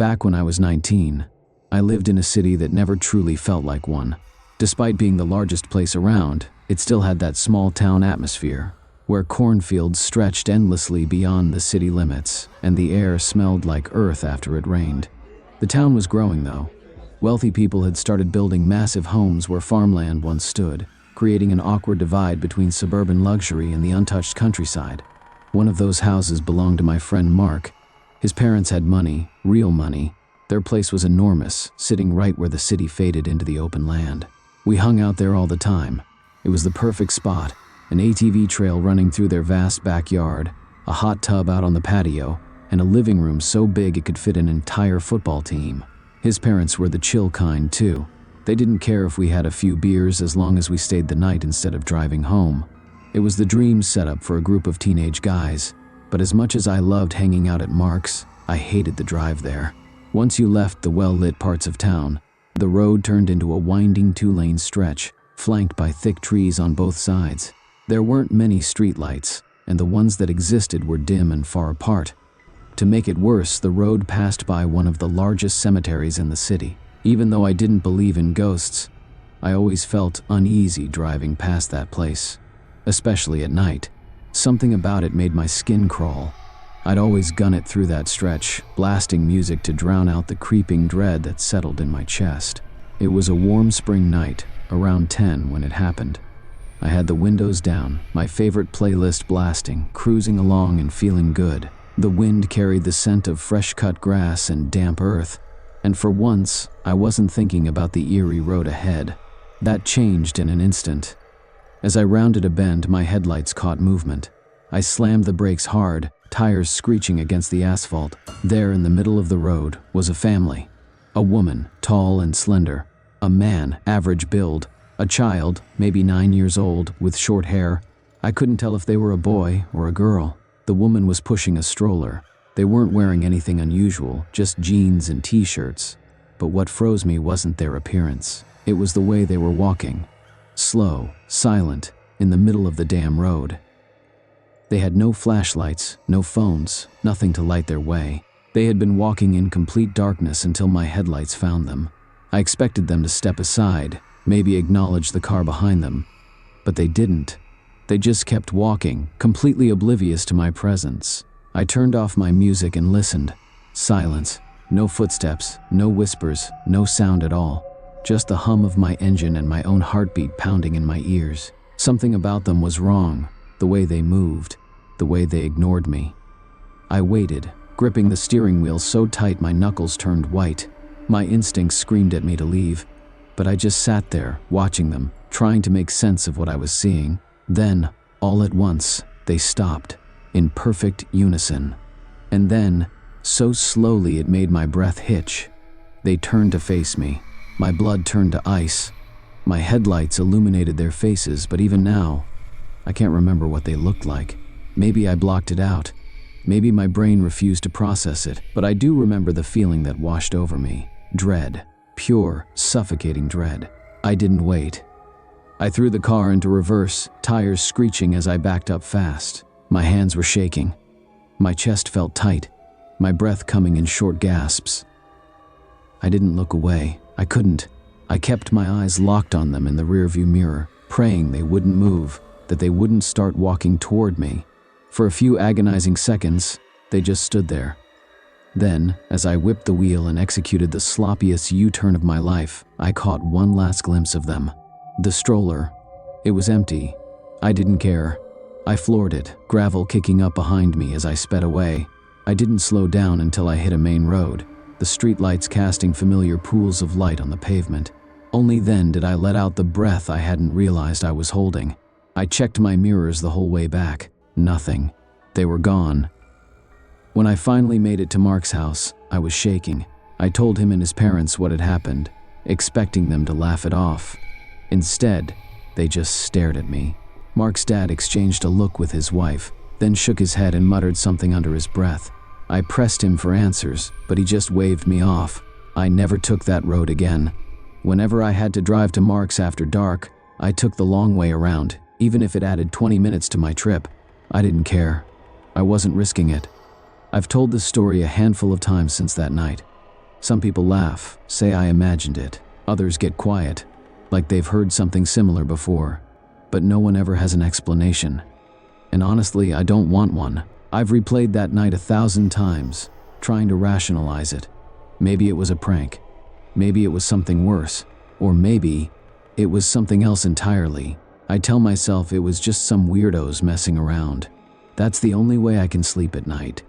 Back when I was 19, I lived in a city that never truly felt like one. Despite being the largest place around, it still had that small town atmosphere, where cornfields stretched endlessly beyond the city limits, and the air smelled like earth after it rained. The town was growing though. Wealthy people had started building massive homes where farmland once stood, creating an awkward divide between suburban luxury and the untouched countryside. One of those houses belonged to my friend Mark. His parents had money, real money. Their place was enormous, sitting right where the city faded into the open land. We hung out there all the time. It was the perfect spot, an ATV trail running through their vast backyard, a hot tub out on the patio, and a living room so big it could fit an entire football team. His parents were the chill kind too. They didn't care if we had a few beers as long as we stayed the night instead of driving home. It was the dream setup for a group of teenage guys, but as much as I loved hanging out at Mark's, I hated the drive there. Once you left the well-lit parts of town, the road turned into a winding 2-lane stretch, flanked by thick trees on both sides. There weren't many streetlights, and the ones that existed were dim and far apart. To make it worse, the road passed by one of the largest cemeteries in the city. Even though I didn't believe in ghosts, I always felt uneasy driving past that place, especially at night. Something about it made my skin crawl. I'd always gun it through that stretch, blasting music to drown out the creeping dread that settled in my chest. It was a warm spring night, around 10 when it happened. I had the windows down, my favorite playlist blasting, cruising along and feeling good. The wind carried the scent of fresh-cut grass and damp earth, and for once, I wasn't thinking about the eerie road ahead. That changed in an instant. As I rounded a bend, my headlights caught movement. I slammed the brakes hard, tires screeching against the asphalt. There in the middle of the road was a family. A woman, tall and slender. A man, average build. A child, maybe 9 years old, with short hair. I couldn't tell if they were a boy or a girl. The woman was pushing a stroller. They weren't wearing anything unusual, just jeans and t-shirts. But what froze me wasn't their appearance. It was the way they were walking. Slow, silent, in the middle of the damn road. They had no flashlights, no phones, nothing to light their way. They had been walking in complete darkness until my headlights found them. I expected them to step aside, maybe acknowledge the car behind them. But they didn't. They just kept walking, completely oblivious to my presence. I turned off my music and listened. Silence. No footsteps, no whispers, no sound at all. Just the hum of my engine and my own heartbeat pounding in my ears. Something about them was wrong. The way they moved, the way they ignored me. I waited, gripping the steering wheel so tight my knuckles turned white. My instincts screamed at me to leave, but I just sat there, watching them, trying to make sense of what I was seeing. Then, all at once, they stopped, in perfect unison. And then, so slowly it made my breath hitch. They turned to face me. My blood turned to ice. My headlights illuminated their faces, but even now, I can't remember what they looked like. Maybe I blocked it out. Maybe my brain refused to process it, but I do remember the feeling that washed over me. Dread. Pure, suffocating dread. I didn't wait. I threw the car into reverse, tires screeching as I backed up fast. My hands were shaking. My chest felt tight, my breath coming in short gasps. I didn't look away. I couldn't. I kept my eyes locked on them in the rearview mirror, praying they wouldn't move, that they wouldn't start walking toward me. For a few agonizing seconds, they just stood there. Then, as I whipped the wheel and executed the sloppiest U-turn of my life, I caught one last glimpse of them. The stroller. It was empty. I didn't care. I floored it, gravel kicking up behind me as I sped away. I didn't slow down until I hit a main road, the streetlights casting familiar pools of light on the pavement. Only then did I let out the breath I hadn't realized I was holding. I checked my mirrors the whole way back. Nothing. They were gone. When I finally made it to Mark's house, I was shaking. I told him and his parents what had happened, expecting them to laugh it off. Instead, they just stared at me. Mark's dad exchanged a look with his wife, then shook his head and muttered something under his breath. I pressed him for answers, but he just waved me off. I never took that road again. Whenever I had to drive to Mark's after dark, I took the long way around, even if it added 20 minutes to my trip. I didn't care. I wasn't risking it. I've told this story a handful of times since that night. Some people laugh, say I imagined it. Others get quiet, like they've heard something similar before. But no one ever has an explanation. And honestly, I don't want one. I've replayed that night 1,000 times, trying to rationalize it. Maybe it was a prank. Maybe it was something worse. Or maybe it was something else entirely. I tell myself it was just some weirdos messing around. That's the only way I can sleep at night.